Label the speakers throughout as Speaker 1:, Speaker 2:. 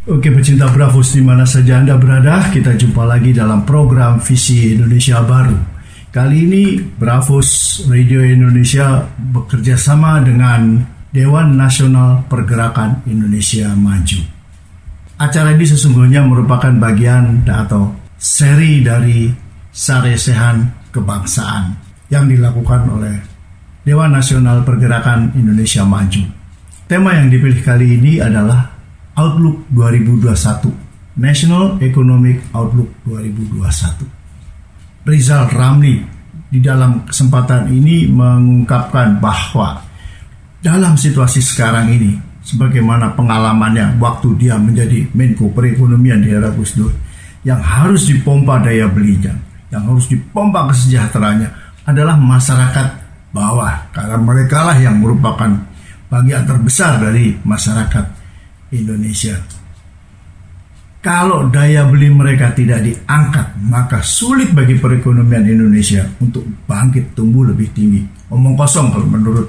Speaker 1: Oke pecinta Bravos di mana saja Anda berada, kita jumpa lagi dalam program Visi Indonesia Baru. Kali ini Bravos Radio Indonesia bekerja sama dengan Dewan Nasional Pergerakan Indonesia Maju. Acara ini sesungguhnya merupakan bagian atau seri dari Saresehan Kebangsaan yang dilakukan oleh Dewan Nasional Pergerakan Indonesia Maju. Tema yang dipilih kali ini adalah Outlook 2021, National Economic Outlook 2021. Rizal Ramli di dalam kesempatan ini mengungkapkan bahwa dalam situasi sekarang ini, sebagaimana pengalamannya waktu dia menjadi Menko Perekonomian di era Gus Dur, yang harus dipompa daya belinya, yang harus dipompa kesejahteraannya adalah masyarakat bawah, karena mereka lah yang merupakan bagian terbesar dari masyarakat Indonesia. Kalau daya beli mereka tidak diangkat, maka sulit bagi perekonomian Indonesia untuk bangkit tumbuh lebih tinggi. Omong kosong kalau menurut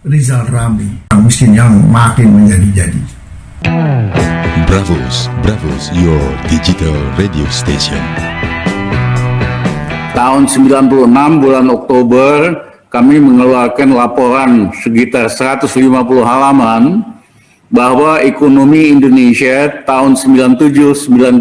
Speaker 1: Rizal Ramli, miskin yang makin menjadi-jadi.
Speaker 2: Bravos, your digital radio station.
Speaker 3: Tahun 96 bulan Oktober kami mengeluarkan laporan sekitar 150 halaman bahwa ekonomi Indonesia tahun 97-98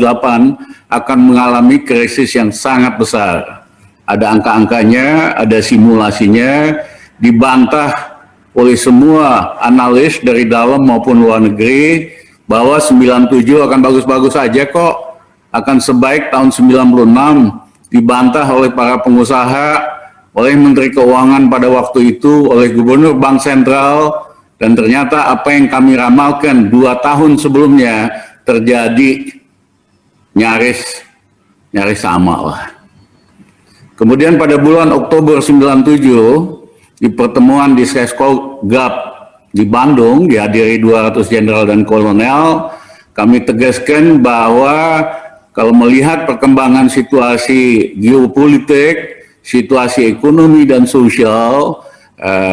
Speaker 3: akan mengalami krisis yang sangat besar. Ada angka-angkanya, ada simulasinya, dibantah oleh semua analis dari dalam maupun luar negeri bahwa 97 akan bagus-bagus saja kok, akan sebaik tahun 96, dibantah oleh para pengusaha, oleh Menteri Keuangan pada waktu itu, oleh Gubernur Bank Sentral. Dan ternyata apa yang kami ramalkan 2 tahun sebelumnya terjadi nyaris sama lah. Kemudian pada bulan Oktober 97 di pertemuan di Seskogap di Bandung dihadiri 200 jenderal dan kolonel, kami tegaskan bahwa kalau melihat perkembangan situasi geopolitik, situasi ekonomi dan sosial,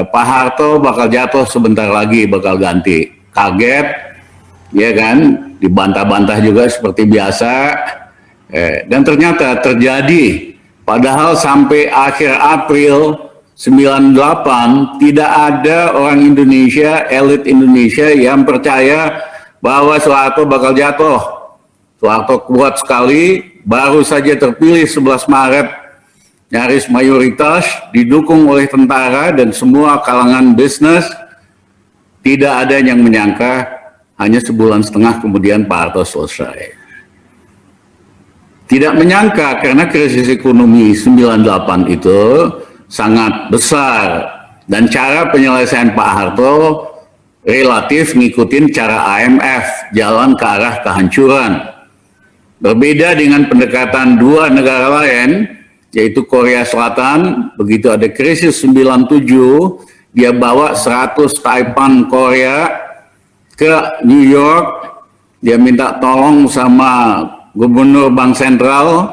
Speaker 3: Pak Harto bakal jatuh sebentar lagi, bakal ganti. Kaget, ya kan, dibantah-bantah juga seperti biasa, dan ternyata terjadi. Padahal sampai akhir April 98 tidak ada orang Indonesia, elit Indonesia yang percaya bahwa Soeharto bakal jatuh. Soeharto kuat sekali, baru saja terpilih 11 Maret. Nyaris mayoritas didukung oleh tentara dan semua kalangan bisnis. Tidak ada yang menyangka hanya sebulan setengah kemudian Pak Harto selesai. Tidak menyangka karena krisis ekonomi 98 itu sangat besar dan cara penyelesaian Pak Harto relatif ngikutin cara IMF, jalan ke arah kehancuran. Berbeda dengan pendekatan dua negara lain, yaitu Korea Selatan, begitu ada krisis 97, dia bawa 100 Taipan Korea ke New York, dia minta tolong sama Gubernur Bank Sentral,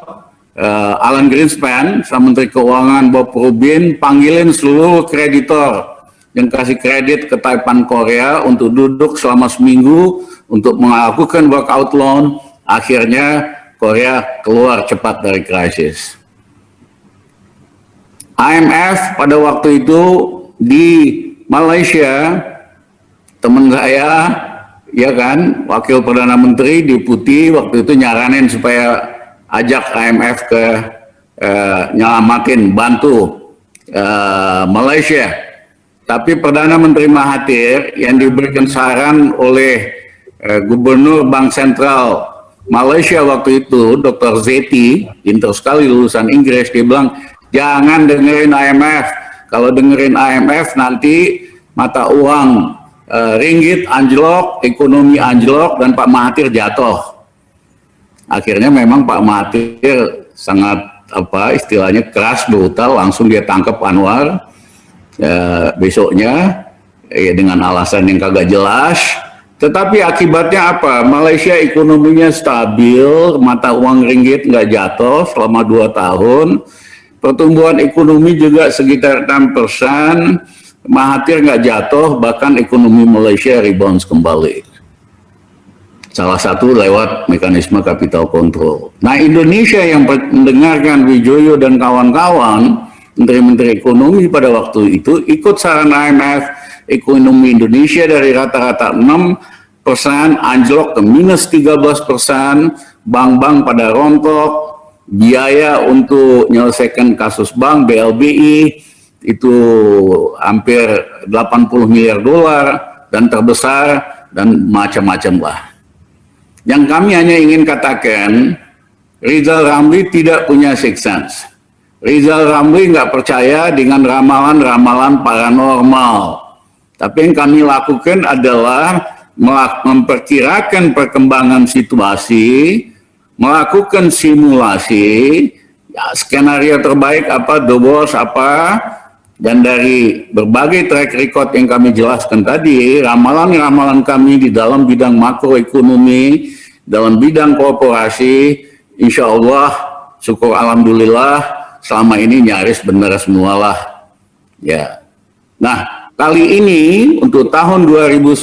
Speaker 3: Alan Greenspan, sama Menteri Keuangan Bob Rubin, panggilin seluruh kreditor yang kasih kredit ke Taipan Korea untuk duduk selama seminggu untuk melakukan workout loan. Akhirnya Korea keluar cepat dari krisis. IMF pada waktu itu di Malaysia, teman saya, ya kan, wakil Perdana Menteri, Deputi, waktu itu nyaranin supaya ajak IMF ke nyelamatin, bantu Malaysia. Tapi Perdana Menteri Mahathir yang diberikan saran oleh Gubernur Bank Sentral Malaysia waktu itu, Dr. Zeti, pintar sekali lulusan Inggris, dia bilang, jangan dengerin IMF. Kalau dengerin IMF nanti mata uang ringgit anjlok, ekonomi anjlok, dan Pak Mahathir jatuh. Akhirnya memang Pak Mahathir sangat istilahnya keras, brutal, langsung dia tangkap Anwar besoknya dengan alasan yang kagak jelas. Tetapi akibatnya apa? Malaysia ekonominya stabil, mata uang ringgit nggak jatuh selama 2 tahun. Pertumbuhan ekonomi juga sekitar 6%, Mahathir nggak jatuh, bahkan ekonomi Malaysia rebound kembali. Salah satu lewat mekanisme capital control. Nah, Indonesia yang mendengarkan Wijoyo dan kawan-kawan, menteri-menteri ekonomi pada waktu itu, ikut saran IMF, ekonomi Indonesia dari rata-rata 6% anjlok ke minus 13%, bank-bank pada rontok, biaya untuk menyelesaikan kasus bank BLBI itu hampir 80 miliar dolar dan terbesar dan macam-macam lah. Yang kami hanya ingin katakan, Rizal Ramli tidak punya sixth sense. Rizal Ramli nggak percaya dengan ramalan-ramalan paranormal. Tapi yang kami lakukan adalah memperkirakan perkembangan situasi, melakukan simulasi, ya, skenario terbaik apa, the worst apa, dan dari berbagai track record yang kami jelaskan tadi, ramalan-ramalan kami di dalam bidang makroekonomi, dalam bidang korporasi, insya Allah, syukur alhamdulillah, selama ini nyaris benar semualah. Ya. Nah, kali ini untuk tahun 2021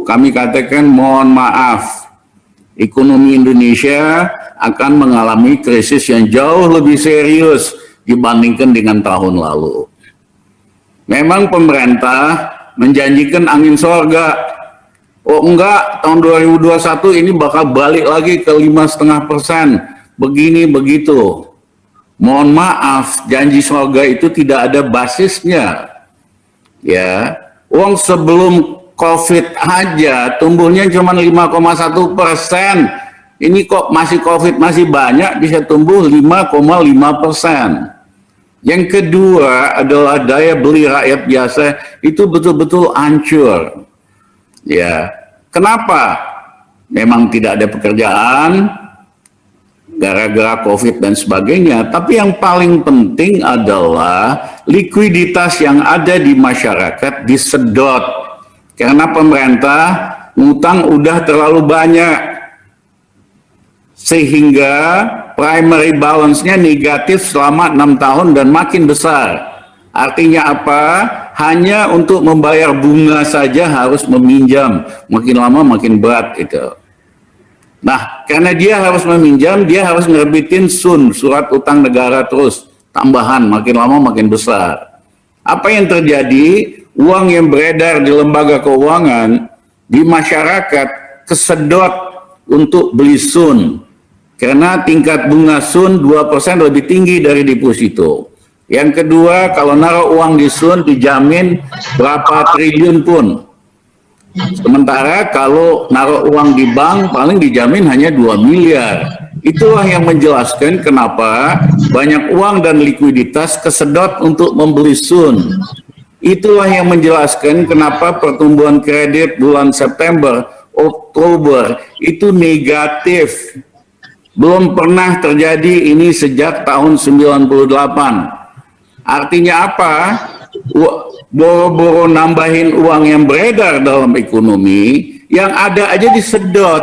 Speaker 3: kami katakan mohon maaf, ekonomi Indonesia akan mengalami krisis yang jauh lebih serius dibandingkan dengan tahun lalu. Memang pemerintah menjanjikan angin sorga. Oh enggak, tahun 2021 ini bakal balik lagi ke 5,5%. Begini begitu. Mohon maaf, janji sorga itu tidak ada basisnya. Ya, uang sebelum COVID aja tumbuhnya cuma 5,1%. Ini kok masih COVID masih banyak bisa tumbuh 5,5%. Yang kedua adalah daya beli rakyat biasa itu betul-betul hancur. Ya, kenapa? Memang tidak ada pekerjaan gara-gara COVID dan sebagainya. Tapi yang paling penting adalah likuiditas yang ada di masyarakat disedot. Karena pemerintah ngutang udah terlalu banyak. Sehingga primary balance-nya negatif selama 6 tahun dan makin besar. Artinya apa? Hanya untuk membayar bunga saja harus meminjam. Makin lama makin berat itu. Nah, karena dia harus meminjam, dia harus nerbitin SUN, surat utang negara terus. Tambahan, makin lama makin besar. Apa yang terjadi? Uang yang beredar di lembaga keuangan, di masyarakat, kesedot untuk beli SUN. Karena tingkat bunga SUN 2% lebih tinggi dari deposito. Yang kedua, kalau naruh uang di SUN dijamin berapa triliun pun. Sementara kalau naruh uang di bank paling dijamin hanya 2 miliar. Itulah yang menjelaskan kenapa banyak uang dan likuiditas kesedot untuk membeli SUN. Itulah yang menjelaskan kenapa pertumbuhan kredit bulan September, Oktober itu negatif. Belum pernah terjadi ini sejak tahun 98. Artinya apa? Boro-boro nambahin uang yang beredar dalam ekonomi, yang ada aja disedot.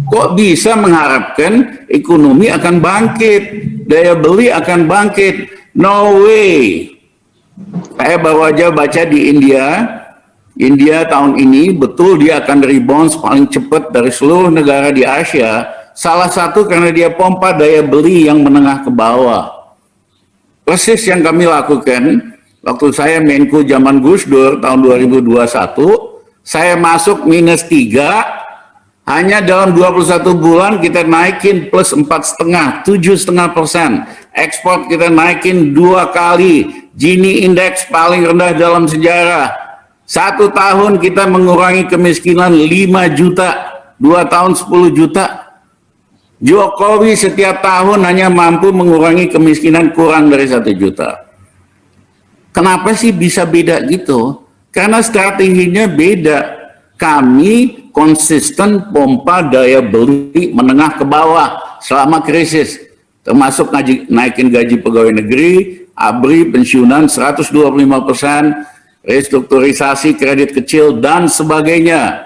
Speaker 3: Kok bisa mengharapkan ekonomi akan bangkit, daya beli akan bangkit? No way. Saya baru aja baca di India tahun ini betul dia akan rebound paling cepat dari seluruh negara di Asia. Salah satu karena dia pompa daya beli yang menengah ke bawah. Persis yang kami lakukan waktu saya Menko zaman Gus Dur tahun 2021, saya masuk minus 3, hanya dalam 21 bulan kita naikin plus 4,5, 7,5%. Ekspor kita naikin 2 kali, Gini indeks paling rendah dalam sejarah. 1 tahun kita mengurangi kemiskinan 5 juta, 2 tahun 10 juta. Jokowi setiap tahun hanya mampu mengurangi kemiskinan kurang dari 1 juta. Kenapa sih bisa beda gitu? Karena strateginya beda. Kami konsisten pompa daya beli menengah ke bawah selama krisis. Termasuk naikin gaji pegawai negeri, ABRI, pensiunan 125%, restrukturisasi kredit kecil, dan sebagainya.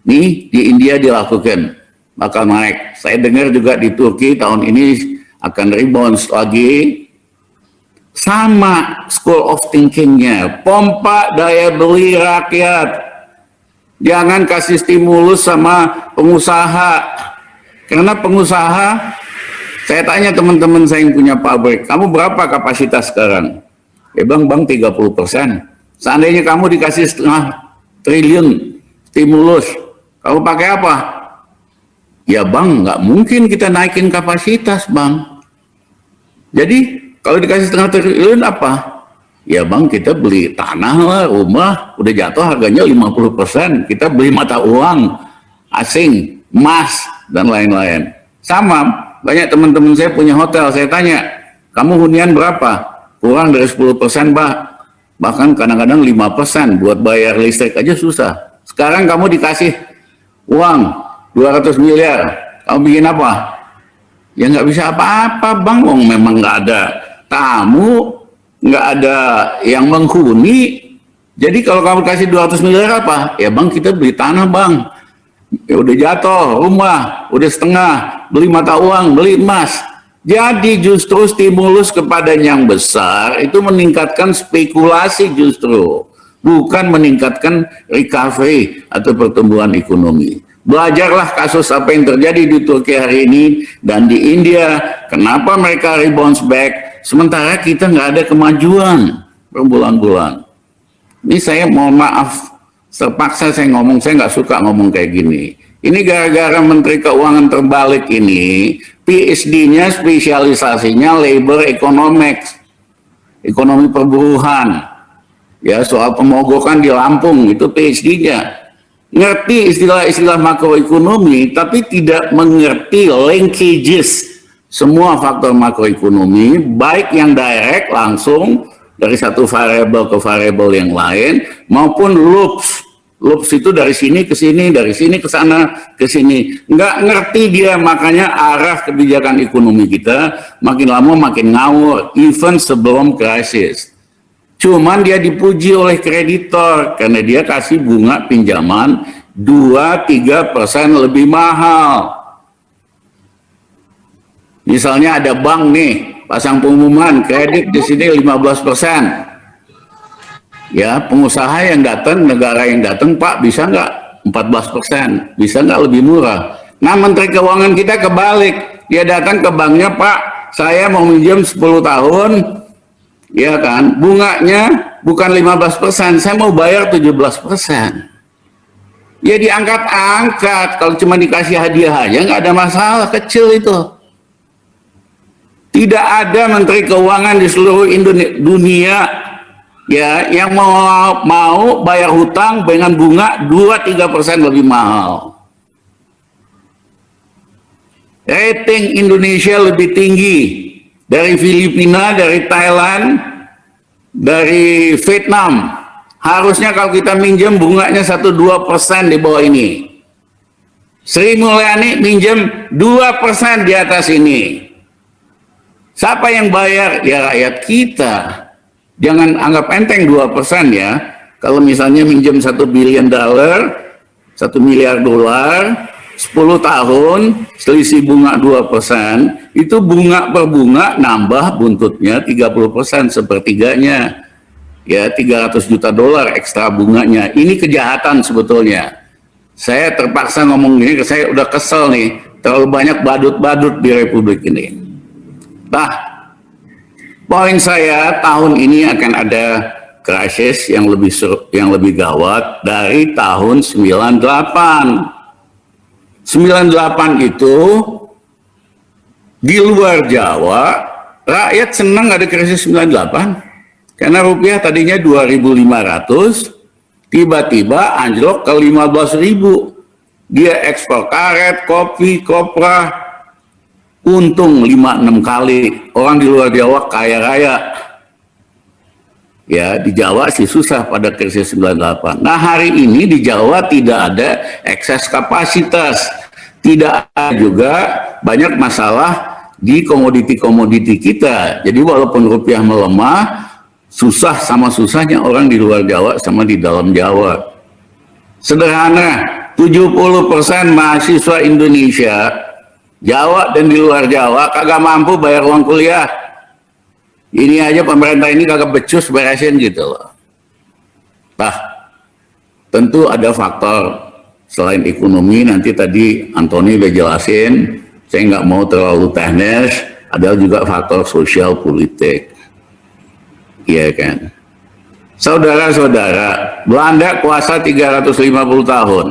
Speaker 3: Nih di India dilakukan. Bakal naik. Saya dengar juga di Turki tahun ini akan rebound lagi. Sama school of thinking-nya. Pompa daya beli rakyat. Jangan kasih stimulus sama pengusaha. Karena pengusaha, saya tanya teman-teman saya yang punya pabrik, kamu berapa kapasitas sekarang? Ya bang 30%. Seandainya kamu dikasih 0,5 triliun stimulus, kamu pakai apa? Ya bang, nggak mungkin kita naikin kapasitas bang. Jadi kalau dikasih 0,5 triliun apa? Ya bang, kita beli tanah lah, rumah, udah jatuh harganya 50%. Kita beli mata uang asing, emas, dan lain-lain. Sama, banyak teman-teman saya punya hotel, saya tanya, kamu hunian berapa? Kurang dari 10% Pak. Bahkan kadang-kadang 5%, buat bayar listrik aja susah. Sekarang kamu dikasih uang 200 miliar, kamu bikin apa? Ya nggak bisa apa-apa bang, memang nggak ada tamu, nggak ada yang menghuni. Jadi kalau kamu kasih 200 miliar apa? Ya bang, kita beli tanah bang. Ya udah jatuh, rumah udah setengah, beli mata uang, beli emas. Jadi justru stimulus kepada yang besar itu meningkatkan spekulasi justru, bukan meningkatkan recovery atau pertumbuhan ekonomi. Belajarlah kasus apa yang terjadi di Turki hari ini dan di India. Kenapa mereka rebounce back? Sementara kita nggak ada kemajuan berbulan-bulan. Ini saya mohon maaf, terpaksa saya ngomong, saya nggak suka ngomong kayak gini. Ini gara-gara Menteri Keuangan terbalik ini, PhD-nya spesialisasinya labor economics, ekonomi perburuhan. Ya, soal pemogokan di Lampung, itu PhD-nya. Ngerti istilah-istilah makroekonomi, tapi tidak mengerti linkages semua faktor makroekonomi, baik yang direct langsung dari satu variabel ke variabel yang lain, maupun loops. Loops itu dari sini ke sini, dari sini ke sana, ke sini. Nggak ngerti dia, makanya arah kebijakan ekonomi kita makin lama makin ngawur, even sebelum krisis. Cuman dia dipuji oleh kreditor karena dia kasih bunga pinjaman 2-3% lebih mahal. Misalnya ada bank nih, pasang pengumuman kredit di sini 15%. Ya, pengusaha yang datang, negara yang datang, Pak bisa nggak 14%? Bisa nggak lebih murah? Nah, Menteri Keuangan kita kebalik. Dia datang ke banknya, Pak, saya mau minjem 10 tahun, ya kan, bunganya bukan 15%, saya mau bayar 17%. Ya diangkat-angkat, kalau cuma dikasih hadiah aja nggak ada masalah, kecil itu. Tidak ada Menteri Keuangan di seluruh dunia ya yang mau bayar hutang dengan bunga 2-3% lebih mahal. Rating Indonesia lebih tinggi dari Filipina, dari Thailand, dari Vietnam. Harusnya kalau kita minjem bunganya 1-2% di bawah ini. Sri Mulyani minjem 2% di atas ini. Siapa yang bayar? Ya rakyat kita. Jangan anggap enteng 2% ya. Kalau misalnya minjem $1 billion, $1 miliar, 10 tahun, selisih bunga 2%, itu bunga per bunga nambah buntutnya 30%, sepertiganya. Ya, $300 juta ekstra bunganya. Ini kejahatan sebetulnya. Saya terpaksa ngomong gini, saya udah kesel nih, terlalu banyak badut-badut di Republik ini. Nah, poin saya tahun ini akan ada krisis yang lebih gawat dari tahun 98. 98 itu di luar Jawa rakyat senang ada krisis 98 karena rupiah tadinya 2.500 tiba-tiba anjlok ke 15.000. Dia ekspor karet, kopi, kopra, untung 5-6 kali. Orang di luar Jawa kaya raya. Ya, di Jawa sih susah pada krisis 98. Nah, hari ini di Jawa tidak ada ekses kapasitas. Tidak ada juga banyak masalah di komoditi-komoditi kita. Jadi walaupun rupiah melemah, susah sama susahnya orang di luar Jawa sama di dalam Jawa. Sederhana, 70% mahasiswa Indonesia Jawa dan di luar Jawa kagak mampu bayar uang kuliah. Ini aja pemerintah ini kagak becus beresin gitu loh. Nah, tentu ada faktor selain ekonomi, nanti tadi Antoni udah jelasin, saya nggak mau terlalu teknis, ada juga faktor sosial politik. Iya kan? Saudara-saudara, Belanda kuasa 350 tahun.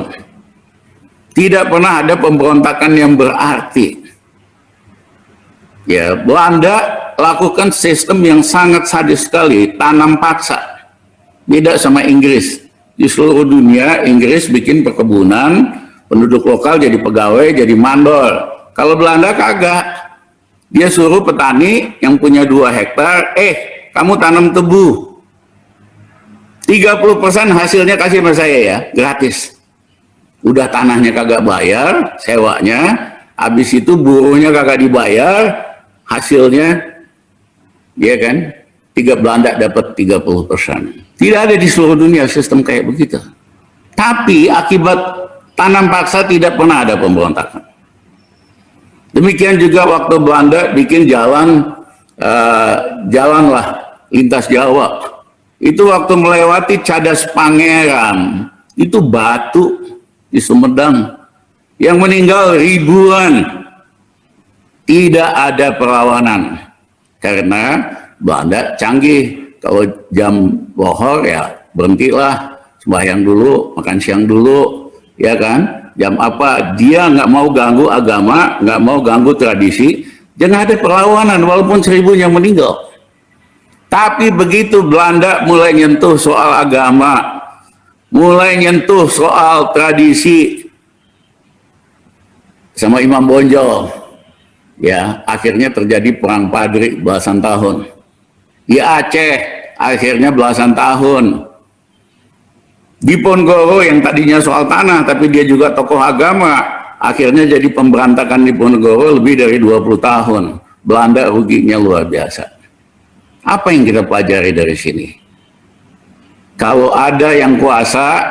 Speaker 3: Tidak pernah ada pemberontakan yang berarti. Ya, Belanda lakukan sistem yang sangat sadis sekali, tanam paksa. Beda sama Inggris. Di seluruh dunia, Inggris bikin perkebunan, penduduk lokal jadi pegawai, jadi mandor. Kalau Belanda kagak. Dia suruh petani yang punya 2 hektar, kamu tanam tebu. 30% hasilnya kasih sama saya ya, gratis. Udah tanahnya kagak bayar, sewanya, habis itu buruhnya kagak dibayar, hasilnya, ya kan, Belanda dapat 30%. Tidak ada di seluruh dunia sistem kayak begitu. Tapi akibat tanam paksa tidak pernah ada pemberontakan. Demikian juga waktu Belanda bikin jalan lintas Jawa. Itu waktu melewati Cadas Pangeran, itu batu di Sumedang. Yang meninggal ribuan. Tidak ada perlawanan. Karena Belanda canggih. Kalau jam bohor ya berhentilah, sembahyang dulu, makan siang dulu, ya kan? Jam apa? Dia nggak mau ganggu agama, nggak mau ganggu tradisi, jangan ada perlawanan walaupun 1000 yang meninggal. Tapi begitu Belanda mulai nyentuh soal agama, mulai nyentuh soal tradisi, sama Imam Bonjol, ya akhirnya terjadi perang Padri belasan tahun. Di Aceh akhirnya belasan tahun. Di Ponorogo yang tadinya soal tanah tapi dia juga tokoh agama, akhirnya jadi pemberontakan di Ponorogo lebih dari 20 tahun. Belanda ruginya luar biasa. Apa yang kita pelajari dari sini? Kalau ada yang kuasa,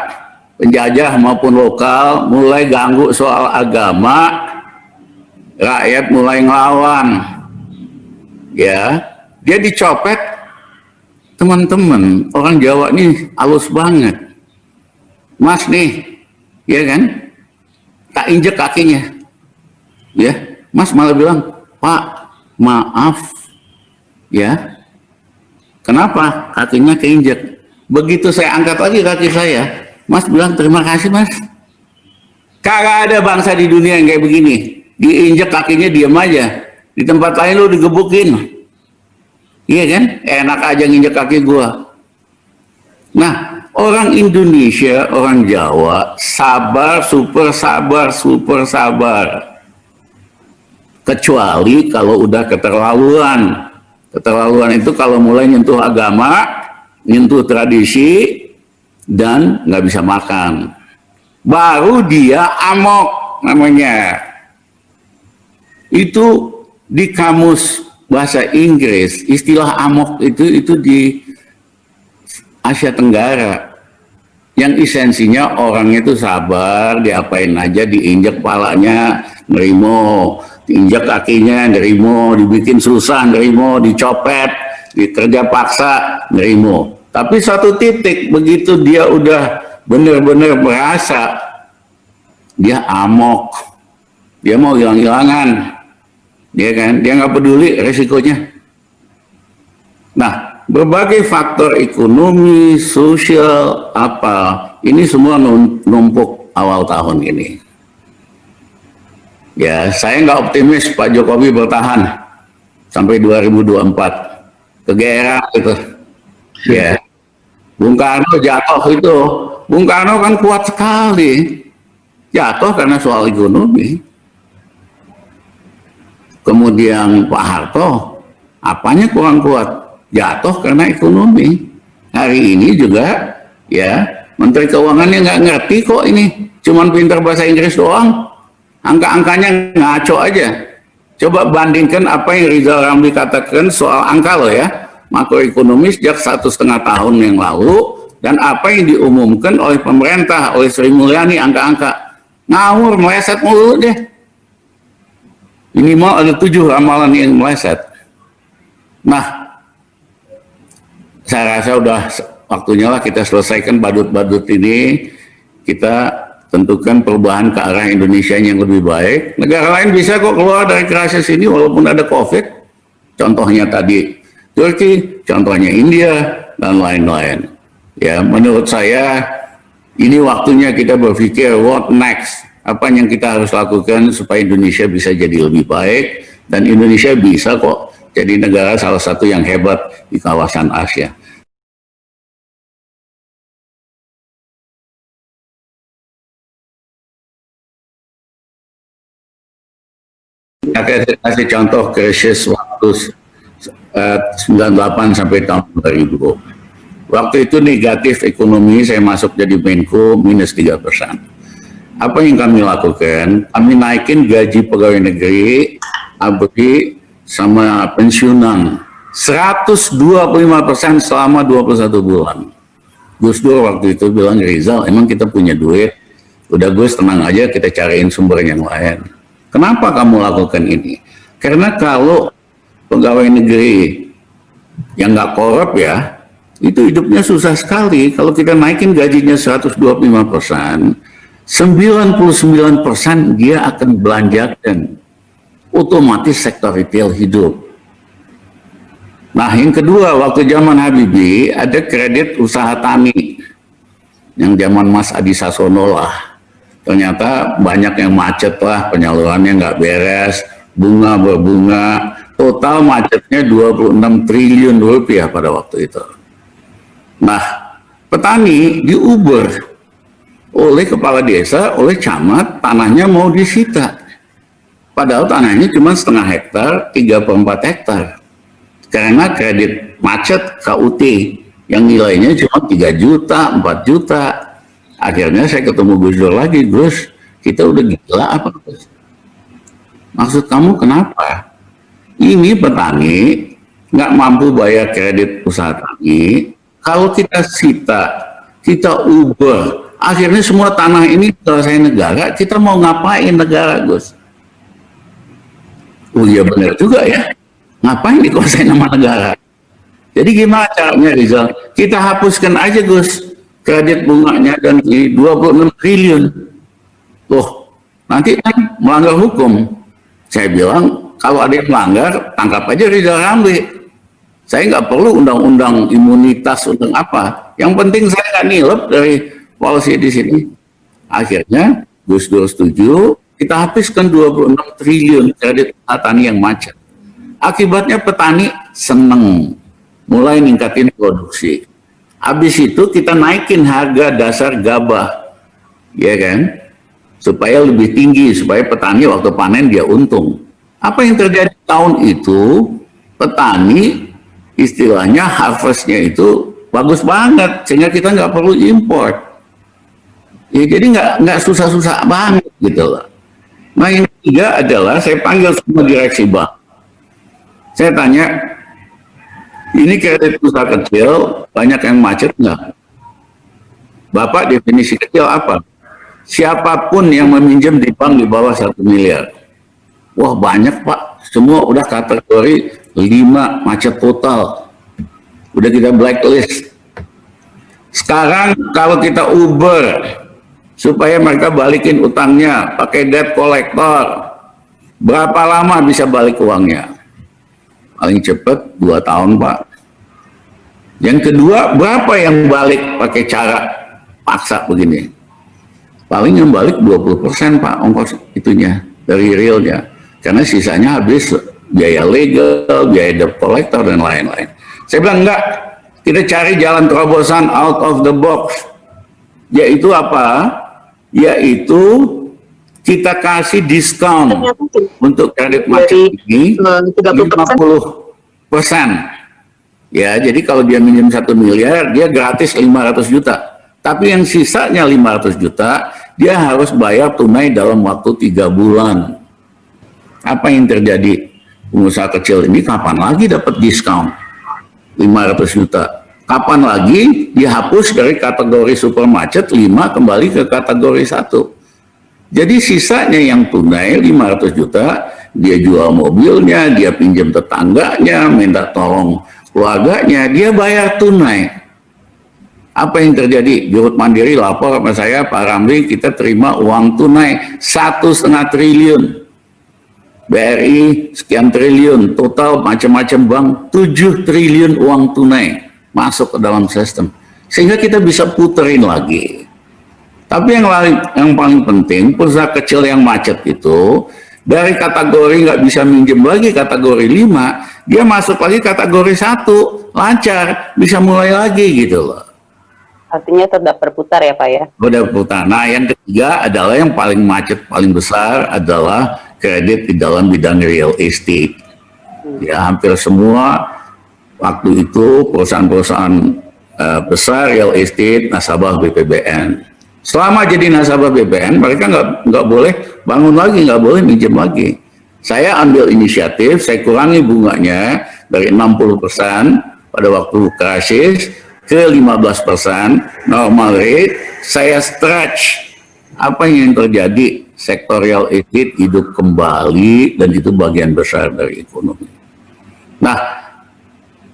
Speaker 3: penjajah maupun lokal mulai ganggu soal agama, rakyat mulai ngelawan. Ya, dia dicopet. Teman-teman, orang Jawa ini halus banget. Mas nih, ya kan? Tak injek kakinya. Ya, Mas malah bilang, "Pak, maaf." Ya. Kenapa? Kakinya keinjek. Begitu saya angkat lagi kaki saya, Mas bilang, "Terima kasih, Mas." Kagak ada bangsa di dunia yang kayak begini. Diinjek kakinya diam aja. Di tempat lain lu digebukin. Iya kan? Enak aja nginjek kaki gua. Nah, orang Indonesia, orang Jawa, sabar, super sabar. Kecuali kalau udah keterlaluan. Keterlaluan itu kalau mulai nyentuh agama, nyentuh tradisi, dan nggak bisa makan. Baru dia amok namanya. Itu di kamus bahasa Inggris, istilah amok itu di Asia Tenggara. Yang esensinya orang itu sabar, diapain aja, diinjak palanya, nerimo, diinjak kakinya, nerimo, dibikin susah, nerimo, dicopet, dikerja paksa, nerimo. Tapi satu titik, begitu dia udah benar-benar merasa, dia amok, dia mau hilang-hilangan. Dia kan, dia nggak peduli resikonya. Nah, berbagai faktor ekonomi, sosial, ini semua numpuk awal tahun ini. Ya, saya nggak optimis Pak Jokowi bertahan sampai 2024. Kegeeran gitu. Ya, Bung Karno jatuh itu. Bung Karno kan kuat sekali. Jatuh karena soal ekonomi. Kemudian Pak Harto, apanya kurang kuat? Jatuh karena ekonomi. Hari ini juga, ya, Menteri Keuangannya nggak ngerti kok ini. Cuman pintar bahasa Inggris doang. Angka-angkanya ngaco aja. Coba bandingkan apa yang Rizal Ramli katakan soal angka loh ya. Makroekonomi sejak 1,5 tahun yang lalu. Dan apa yang diumumkan oleh pemerintah, oleh Sri Mulyani angka-angka. Ngawur, meleset mulu deh. Minimal ada 7 ramalan yang meleset. Nah, saya rasa udah waktunya lah kita selesaikan badut-badut ini. kita tentukan perubahan ke arah Indonesia yang lebih baik. Negara lain bisa kok keluar dari krisis ini walaupun ada COVID. Contohnya tadi Turki, contohnya India, dan lain-lain. Ya, menurut saya ini waktunya kita berpikir what next. Apa yang kita harus lakukan supaya Indonesia bisa jadi lebih baik, dan Indonesia bisa kok jadi negara salah satu yang hebat di kawasan Asia. Saya kasih contoh krisis waktu 98 sampai tahun 2000. Waktu itu negatif ekonomi, saya masuk jadi Menko minus 3%. Apa yang kami lakukan? Kami naikin gaji pegawai negeri, ABRI, sama pensiunan 125% selama 21 bulan. Gus Dur waktu itu bilang, Rizal, emang kita punya duit? Udah Gus, tenang aja, kita cariin sumber yang lain. Kenapa kamu lakukan ini? Karena kalau pegawai negeri yang nggak korup ya, itu hidupnya susah sekali. Kalau kita naikin gajinya 125%, 99% dia akan belanjakan. Otomatis sektor retail hidup. Nah, yang kedua, waktu zaman Habibie ada kredit usaha tani. Yang zaman Mas Adi Sasono lah. Ternyata banyak yang macet lah, penyalurannya nggak beres, bunga berbunga. Total macetnya 26 triliun rupiah pada waktu itu. Nah, petani diuber oleh kepala desa, oleh camat, tanahnya mau disita. Padahal tanahnya cuma setengah hektar, 3/4 hektar. Karena kredit macet KUT yang nilainya cuma 3 juta, 4 juta. Akhirnya saya ketemu Gus Dur lagi, Gus, kita udah gila apa Gus? Maksud kamu kenapa? Ini petani nggak mampu bayar kredit usaha tani. Kalau kita sita, kita ubah, akhirnya semua tanah ini dikuasai negara. Kita mau ngapain negara, Gus? Oh iya benar juga ya. Ngapain dikuasai nama negara? Jadi gimana caranya, Rizal? Kita hapuskan aja, Gus, kredit bunganya dan 26 triliun. Loh, nanti kan melanggar hukum. Saya bilang, kalau ada yang melanggar, tangkap aja Rizal Ramli. Saya nggak perlu undang-undang imunitas, undang apa. Yang penting saya nggak nilep dari policy di sini. Akhirnya Gus Dur setuju, kita habiskan 26 triliun kredit tani yang macet. Akibatnya petani seneng, mulai ningkatin produksi. Habis itu kita naikin harga dasar gabah, ya kan? Supaya lebih tinggi, supaya petani waktu panen dia untung. Apa yang terjadi tahun itu? Petani istilahnya harvestnya itu bagus banget, sehingga kita nggak perlu import. Ya, jadi nggak susah-susah banget gitu loh. Nah, yang ketiga adalah saya panggil semua direksi bank. Saya tanya, ini kredit usaha kecil, banyak yang macet nggak? Bapak definisi kecil apa? Siapapun yang meminjam di bank di bawah 1 miliar. Wah banyak Pak, semua udah kategori 5 macet total. Udah kita blacklist. Sekarang kalau kita Uber, supaya mereka balikin utangnya pakai debt collector, berapa lama bisa balik uangnya? Paling cepat 2 tahun Pak. Yang kedua, berapa yang balik pakai cara paksa begini? Paling yang balik 20% Pak ongkos itunya dari realnya. Karena sisanya habis biaya legal, biaya debt collector dan lain-lain. Saya bilang enggak, kita cari jalan terobosan out of the box. Yaitu apa? Yaitu kita kasih diskon untuk kredit macet ini 50%. Ya, jadi kalau dia minjem 1 miliar, dia gratis 500 juta. Tapi yang sisanya 500 juta, dia harus bayar tunai dalam waktu 3 bulan. Apa yang terjadi? Pengusaha kecil ini kapan lagi dapat diskon 500 juta? Kapan lagi dihapus dari kategori super macet 5 kembali ke kategori 1? Jadi sisanya yang tunai 500 juta, dia jual mobilnya, dia pinjam tetangganya, minta tolong keluarganya, dia bayar tunai. Apa yang terjadi? Jurut Mandiri lapor sama saya, Pak Ramli, kita terima uang tunai 1,5 triliun. BRI sekian triliun, total macam-macam bank 7 triliun uang tunai masuk ke dalam sistem. Sehingga kita bisa puterin lagi. Tapi yang paling penting, perusahaan kecil yang macet itu, dari kategori nggak bisa minjem lagi kategori 5, dia masuk lagi kategori 1, lancar, bisa mulai lagi gitu loh.
Speaker 4: Artinya tetap berputar ya Pak ya?
Speaker 3: Udah berputar. Nah yang ketiga adalah yang paling macet, paling besar adalah kredit di dalam bidang real estate. Ya hampir semua waktu itu perusahaan-perusahaan besar real estate nasabah BPBN. Selama jadi nasabah BPBN mereka nggak boleh bangun lagi, nggak boleh minjem lagi. Saya ambil inisiatif, saya kurangi bunganya dari 60% pada waktu krisis ke 15%, normal rate, saya stretch. Apa yang terjadi? Sektor real estate hidup kembali dan itu bagian besar dari ekonomi. Nah,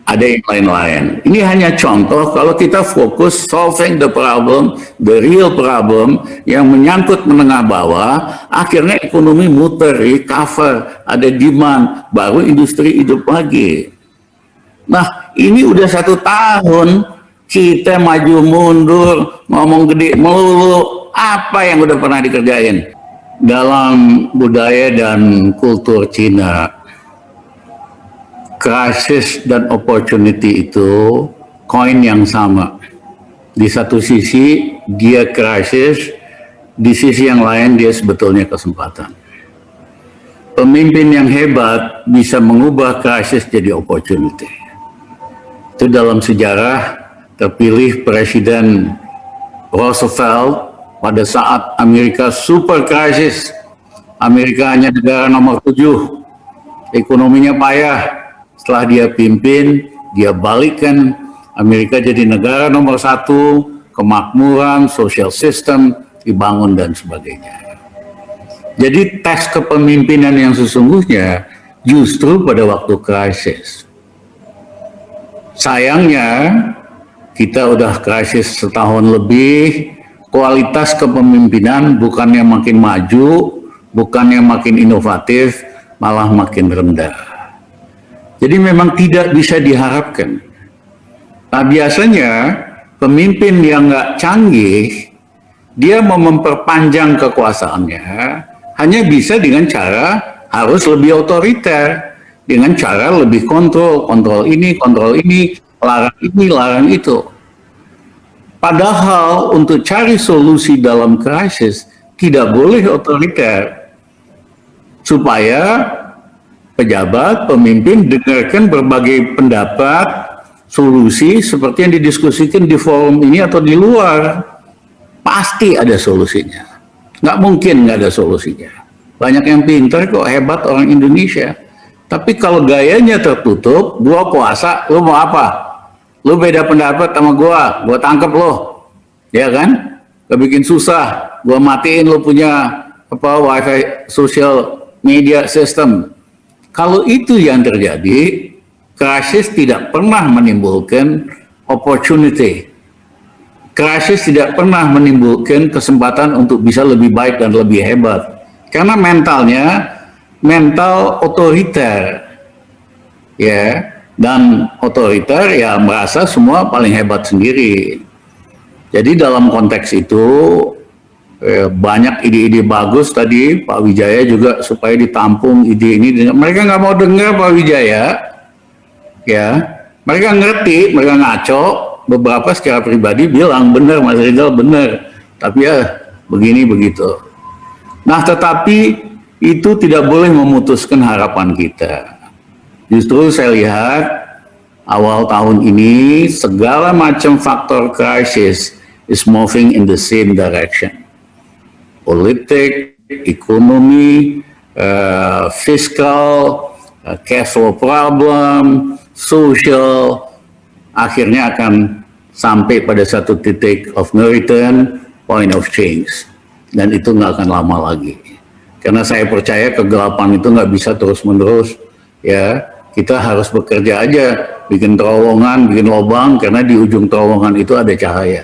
Speaker 3: ada yang lain-lain. Ini hanya contoh kalau kita fokus solving the problem, the real problem yang menyangkut menengah bawah, akhirnya ekonomi muter, recover, ada demand, baru industri hidup lagi. Nah, ini udah 1 tahun kita maju mundur, ngomong gede melulu, apa yang udah pernah dikerjain? Dalam budaya dan kultur Cina, krisis dan opportunity itu koin yang sama. Di satu sisi dia krisis, di sisi yang lain dia sebetulnya kesempatan. Pemimpin yang hebat bisa mengubah krisis jadi opportunity. Itu dalam sejarah terpilih Presiden Roosevelt pada saat Amerika super krisis. Amerika hanya negara nomor 7, ekonominya payah. Setelah dia pimpin, dia balikkan Amerika jadi negara nomor 1, kemakmuran, social system dibangun dan sebagainya. Jadi tes kepemimpinan yang sesungguhnya justru pada waktu krisis. Sayangnya kita udah krisis setahun lebih, kualitas kepemimpinan bukannya makin maju, bukannya makin inovatif, malah makin rendah. Jadi memang tidak bisa diharapkan. Nah biasanya pemimpin yang nggak canggih, dia mau memperpanjang kekuasaannya, hanya bisa dengan cara harus lebih otoriter, dengan cara lebih kontrol ini, larang itu. Padahal untuk cari solusi dalam krisis tidak boleh otoriter, supaya pejabat, pemimpin dengarkan berbagai pendapat, solusi seperti yang didiskusikan di forum ini atau di luar. Pasti ada solusinya. Nggak mungkin nggak ada solusinya. Banyak yang pintar kok, hebat orang Indonesia. Tapi kalau gayanya tertutup, gua kuasa, lu mau apa? Lu beda pendapat sama gua tangkep lo, ya kan? Kebikin susah, gua matiin lu punya wifi social media system. Kalau itu yang terjadi, krisis tidak pernah menimbulkan opportunity. Krisis tidak pernah menimbulkan kesempatan untuk bisa lebih baik dan lebih hebat. Karena mentalnya mental otoriter, ya. Dan otoriter ya merasa semua paling hebat sendiri. Jadi dalam konteks itu banyak ide-ide bagus tadi Pak Wijaya juga supaya ditampung ide ini. Mereka nggak mau dengar Pak Wijaya, ya. Mereka ngerti, mereka ngaco. Beberapa secara pribadi bilang benar Mas Rizal benar, tapi ya begini begitu. Nah tetapi itu tidak boleh memutuskan harapan kita. Justru saya lihat awal tahun ini segala macam faktor krisis is moving in the same direction. Politik, ekonomi, fiskal, cash flow problem, social, akhirnya akan sampai pada satu titik of no return, point of change. Dan itu nggak akan lama lagi. Karena saya percaya kegelapan itu nggak bisa terus-menerus, ya. kita harus bekerja aja, bikin terowongan, bikin lubang, karena di ujung terowongan itu ada cahaya,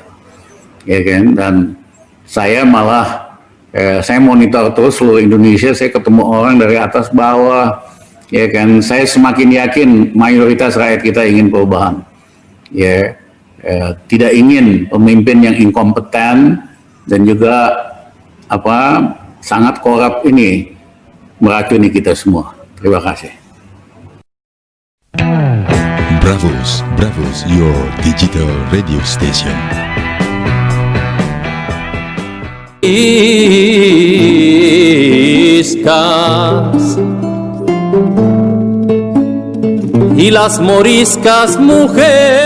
Speaker 3: ya kan? Dan saya malah saya monitor terus seluruh Indonesia, saya ketemu orang dari atas bawah, ya kan? Saya semakin yakin mayoritas rakyat kita ingin perubahan, ya, tidak ingin pemimpin yang inkompeten dan juga sangat korup ini meracuni kita semua. Terima kasih.
Speaker 2: Bravos, your digital radio station.
Speaker 5: Y las moriscas mujeres